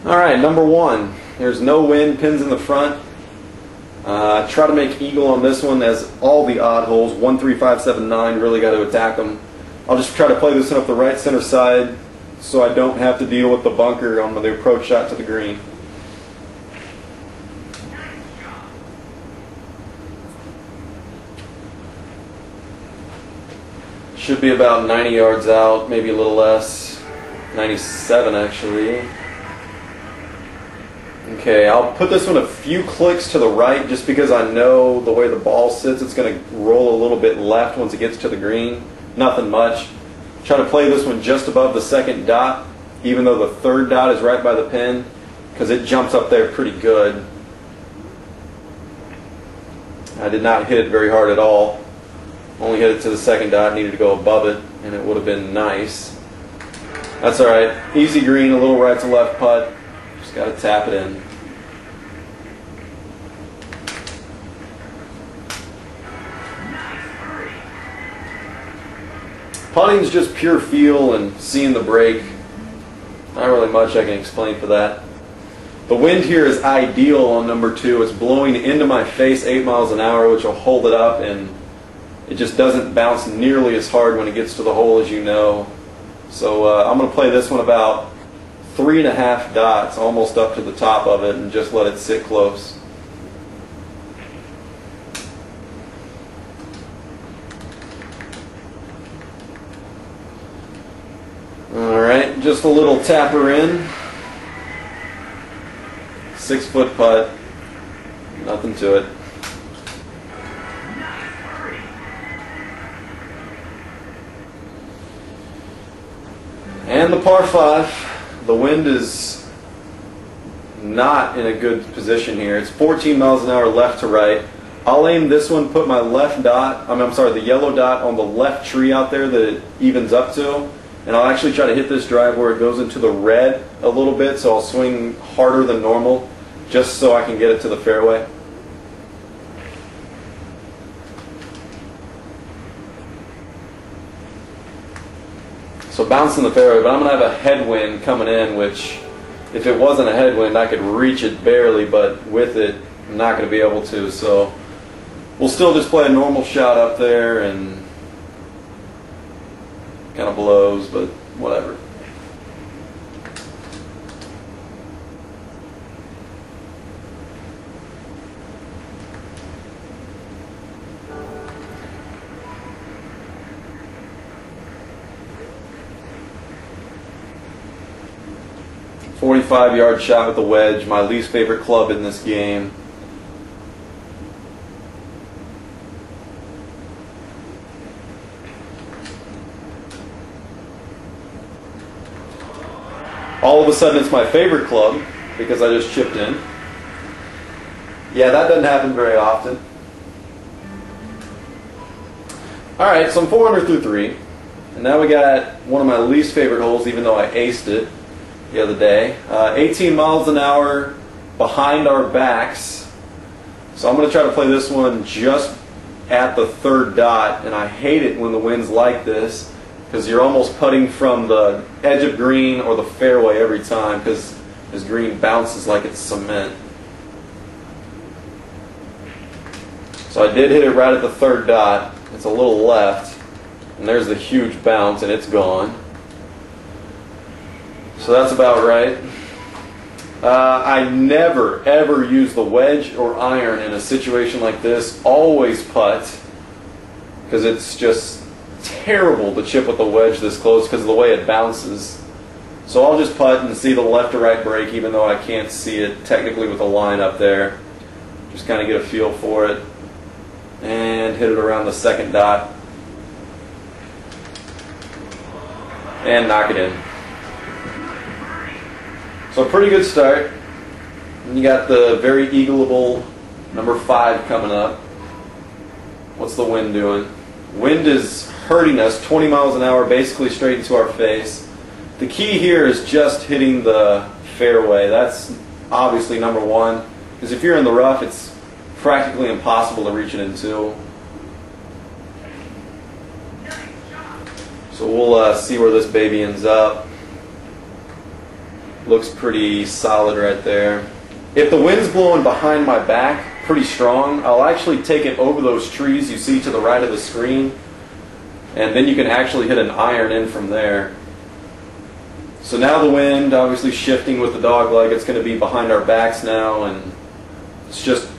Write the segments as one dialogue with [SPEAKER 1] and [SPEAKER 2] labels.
[SPEAKER 1] Alright, number one. There's no wind, pins in the front. Try to make eagle on this one, as all the odd holes, 1, 3, 5, 7, 9, really got to attack them. I'll just try to play this one up the right center side so I don't have to deal with the bunker on the approach shot to the green. Should be about 90 yards out, maybe a little less. 97 actually. Okay, I'll put this one a few clicks to the right just because I know the way the ball sits, it's going to roll a little bit left once it gets to the green. Nothing much. Try to play this one just above the second dot, even though the third dot is right by the pin, because it jumps up there pretty good. I did not hit it very hard at all. Only hit it to the second dot, needed to go above it, and it would have been nice. That's alright. Easy green, a little right to left putt. Just got to tap it in. Putting's just pure feel and seeing the break. Not really much I can explain for that. The wind here is ideal on number two. It's blowing into my face 8 miles an hour, which will hold it up, and it just doesn't bounce nearly as hard when it gets to the hole, as you know. So I'm going to play this one about 3.5 dots, almost up to the top of it, and just let it sit close. Alright, just a little tapper in. 6-foot putt. Nothing to it. And the par 5. The wind is not in a good position here. It's 14 miles an hour left to right. I'll aim this one, put my left dot, I'm sorry, the yellow dot on the left tree out there that it evens up to. And I'll actually try to hit this drive where it goes into the red a little bit, so I'll swing harder than normal just so I can get it to the fairway. So bouncing the fairway, but I'm going to have a headwind coming in, which if it wasn't a headwind I could reach it barely, but with it I'm not going to be able to. So we'll still just play a normal shot up there, and kind of blows, but whatever. .45-yard shot with the wedge, my least favorite club in this game. All of a sudden it's my favorite club because I just chipped in. Yeah, that doesn't happen very often. Alright, so I'm 4 under through 3. And now we got one of my least favorite holes, even though I aced it the other day. 18 miles an hour behind our backs. So I'm going to try to play this one just at the third dot. And I hate it when the wind's like this, because you're almost putting from the edge of green or the fairway every time, because this green bounces like it's cement. So I did hit it right at the third dot. It's a little left, and there's the huge bounce, and it's gone. So that's about right. I never ever use the wedge or iron in a situation like this. Always putt, because it's just terrible to chip with the wedge this close because of the way it bounces. So I'll just putt and see the left or right break, even though I can't see it technically with the line up there. Just kind of get a feel for it and hit it around the second dot and knock it in. So a pretty good start. And you got the very eagleable number 5 coming up. What's the wind doing? Wind is hurting us 20 miles an hour, basically straight into our face. The key here is just hitting the fairway. That's obviously number 1, because if you're in the rough, it's practically impossible to reach it into. So we'll see where this baby ends up. Looks pretty solid right there. If the wind's blowing behind my back pretty strong, I'll actually take it over those trees you see to the right of the screen, and then you can actually hit an iron in from there. So now the wind obviously shifting with the dog leg, it's going to be behind our backs now, and it's just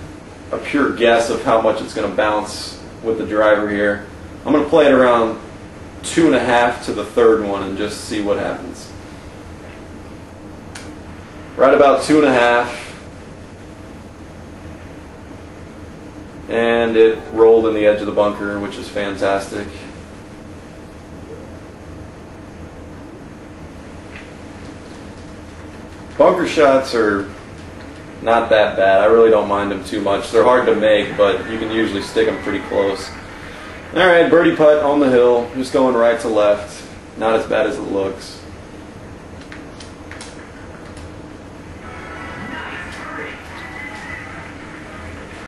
[SPEAKER 1] a pure guess of how much it's going to bounce with the driver here. I'm going to play it around 2.5 to the third one and just see what happens. Right about 2.5, and it rolled in the edge of the bunker, which is fantastic. Bunker shots are not that bad. I really don't mind them too much. They're hard to make, but you can usually stick them pretty close. Alright, birdie putt on the hill, just going right to left. Not as bad as it looks.